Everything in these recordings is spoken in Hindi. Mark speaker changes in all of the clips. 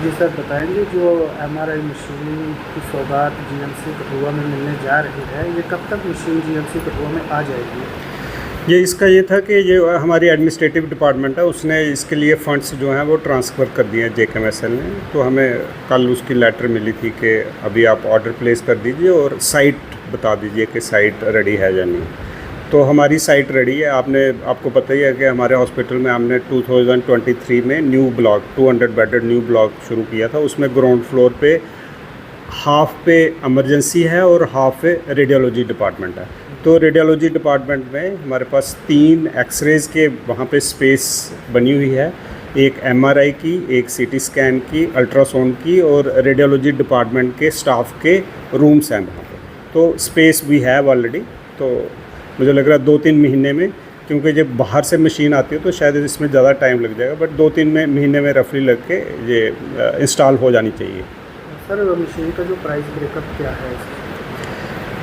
Speaker 1: जी सर, बताएँगे जो एमआरआई मशीन की सौगात जीएमसी कठुआ में मिलने जा रही है, ये कब तक मशीन जीएमसी कठुआ में आ जाएगी?
Speaker 2: ये था कि ये हमारी एडमिनिस्ट्रेटिव डिपार्टमेंट है, उसने इसके लिए फ़ंड्स जो हैं वो ट्रांसफ़र कर दिए हैं जेकेएमएसएल ने। तो हमें कल उसकी लेटर मिली थी कि अभी आप ऑर्डर प्लेस कर दीजिए और साइट बता दीजिए कि साइट रेडी है या नहीं। तो हमारी साइट रेडी है। आपको पता ही है कि हमारे हॉस्पिटल में हमने 2023 में new block 200 bedded new block शुरू किया था। उसमें ग्राउंड फ्लोर पे हाफ पे इमरजेंसी है और हाफ पे रेडियोलॉजी डिपार्टमेंट है। तो रेडियोलॉजी डिपार्टमेंट में हमारे पास 3 एक्सरेज के वहाँ पे स्पेस बनी हुई है, एक एमआरआई की, एक सीटी स्कैन की, अल्ट्रासाउंड की, और रेडियोलॉजी डिपार्टमेंट के स्टाफ के रूम्स हैं वहाँ पे। तो स्पेस भी है ऑलरेडी। तो मुझे लग रहा है 2-3 महीने में, क्योंकि जब बाहर से मशीन आती है तो शायद इसमें ज़्यादा टाइम लग जाएगा, बट 2-3 महीने में रफली लग के ये इंस्टॉल हो जानी चाहिए।
Speaker 1: सर, मशीन का जो प्राइस ब्रेकअप क्या है?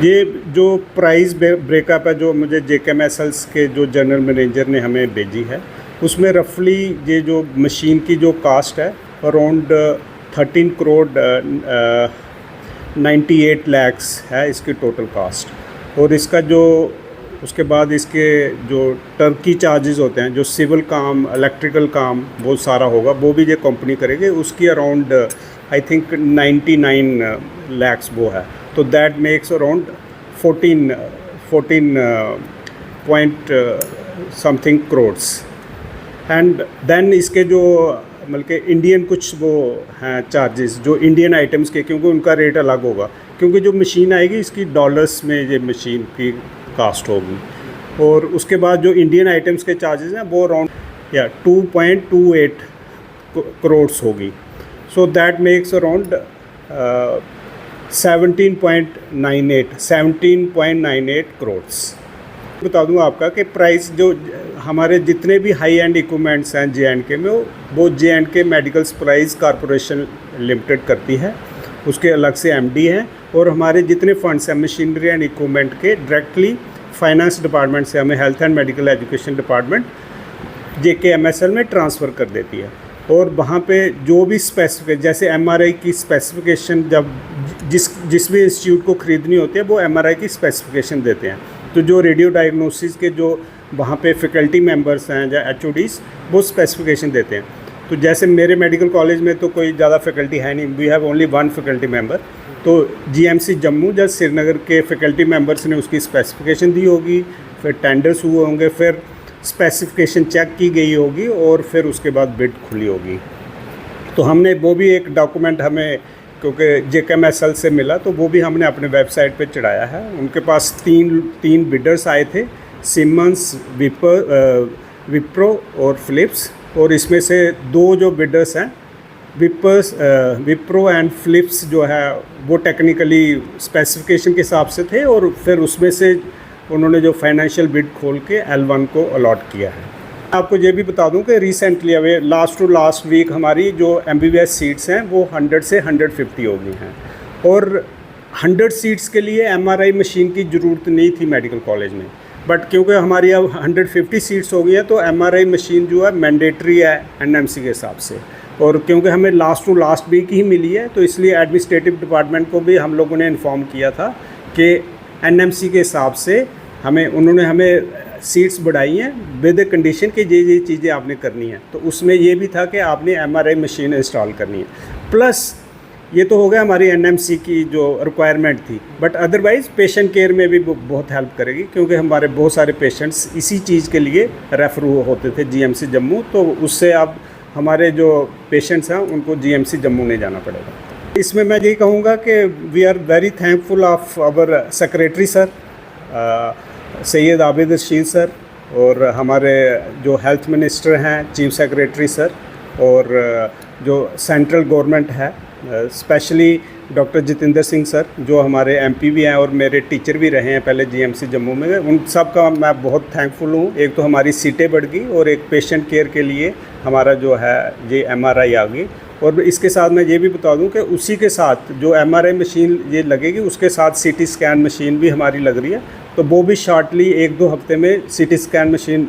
Speaker 2: ये जो प्राइस ब्रेकअप है जो मुझे जेकेएमएसएल के जो जनरल मैनेजर ने हमें भेजी है, उसमें रफली ये जो मशीन की जो कास्ट है अराउंड 13 करोड़ 98 लैक्स है इसकी टोटल कास्ट। और इसका जो उसके बाद इसके जो टर्की चार्जेस होते हैं, जो सिविल काम, इलेक्ट्रिकल काम, वो सारा होगा, वो भी ये कंपनी करेगी। उसकी अराउंड आई थिंक 99 लैक्स वो है। तो that makes around 14 point something crores. And then इसके जो मतलब कि इंडियन कुछ वो हैं चार्जेस जो इंडियन आइटम्स के, क्योंकि उनका रेट अलग होगा, क्योंकि जो मशीन आएगी इसकी डॉलर्स में ये मशीन की कास्ट होगी। और उसके बाद जो इंडियन आइटम्स के चार्जेस हैं वो अराउंड 2.28 करोड्स होगी। So that makes around 17.98 crores. बता दूं आपका कि प्राइस जो हमारे जितने भी हाई एंड इक्विपमेंट्स हैं जे.एंड.के में, वो J&K medical supplies corporation limited करती है, उसके अलग से एमडी हैं। और हमारे जितने फंड्स हैं मशीनरी एंड इक्विपमेंट के, डायरेक्टली फाइनेंस डिपार्टमेंट से हमें health and medical education department JKMSL में ट्रांसफ़र कर देती है। और वहाँ पे जो भी स्पेसिफिक, जैसे एमआरआई की स्पेसिफिकेशन जब जिस भी इंस्टीट्यूट को ख़रीदनी होती है वो एमआरआई की स्पेसिफिकेशन देते हैं। तो जो रेडियो डायग्नोसिस के जो वहाँ पे फैकल्टी मेंबर्स हैं या एचओडीज़, वो स्पेसिफिकेशन देते हैं। तो जैसे मेरे मेडिकल कॉलेज में तो कोई ज़्यादा फैकल्टी है नहीं, we have only 1 faculty member. तो जीएमसी जम्मू या श्रीनगर के फैकल्टी मेंबर्स ने उसकी स्पेसिफिकेशन दी होगी, फिर टेंडर्स हुए होंगे, फिर स्पेसिफिकेशन चेक की गई होगी और फिर उसके बाद बिड खुली होगी। तो हमने वो भी एक डॉक्यूमेंट हमें, क्योंकि जेकेएमएसएल से मिला, तो वो भी हमने अपने वेबसाइट पे चढ़ाया है। उनके पास तीन बिडर्स आए थे, सिमंस, विप्रो और फिलिप्स। और इसमें से 2 जो बिडर्स हैं विप्रो एंड फिलिप्स जो है वो टेक्निकली स्पेसिफिकेशन के हिसाब से थे, और फिर उसमें से उन्होंने जो फाइनेंशियल बिड खोल के L1 को अलॉट किया है। आपको ये भी बता दूं कि रिसेंटली अभी लास्ट वीक हमारी जो MBBS सीट्स हैं वो 100 से 150 हो गई हैं। और 100 सीट्स के लिए एमआरआई मशीन की ज़रूरत नहीं थी मेडिकल कॉलेज में, बट क्योंकि हमारी अब 150 सीट्स हो गई हैं तो एमआरआई मशीन जो है मैंडेटरी है एनएमसी के हिसाब से। और क्योंकि हमें लास्ट वीक ही मिली है, तो इसलिए एडमिनिस्ट्रेटिव डिपार्टमेंट को भी हम लोगों ने इन्फॉर्म किया था कि एनएमसी के हिसाब से उन्होंने हमें सीट्स बढ़ाई हैं विद कंडीशन कि ये चीज़ें आपने करनी है। तो उसमें ये भी था कि आपने एमआरआई मशीन इंस्टॉल करनी है। प्लस ये तो हो गया हमारी एनएमसी की जो रिक्वायरमेंट थी, बट अदरवाइज़ पेशेंट केयर में भी बहुत हेल्प करेगी, क्योंकि हमारे बहुत सारे पेशेंट्स इसी चीज़ के लिए रेफ़र होते थे जीएमसी जम्मू। तो उससे अब हमारे जो पेशेंट्स हैं उनको जीएमसी जम्मू नहीं जाना पड़ेगा। इसमें मैं यही कहूँगा कि we are very thankful of our secretary sir Syed Abid Rashid sir, और हमारे जो हेल्थ मिनिस्टर हैं चीफ सेक्रेटरी सर, और जो सेंट्रल गवर्नमेंट है specially doctor Jitendra Singh sir, जो हमारे एमपी भी हैं और मेरे टीचर भी रहे हैं पहले जीएमसी जम्मू में। उन सब का मैं बहुत थैंकफुल हूँ। एक तो हमारी सीटें बढ़ गई और एक पेशेंट केयर के लिए हमारा जो है ये एमआरआई आ गई। और इसके साथ मैं ये भी बता दूं कि उसी के साथ जो एमआरआई मशीन ये लगेगी, उसके साथ सीटी स्कैन मशीन भी हमारी लग रही है। तो वो भी शॉर्टली 1-2 हफ्ते में सीटी स्कैन मशीन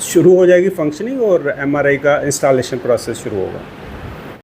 Speaker 2: शुरू हो जाएगी फंक्शनिंग, और एमआरआई का इंस्टॉलेशन प्रोसेस शुरू होगा।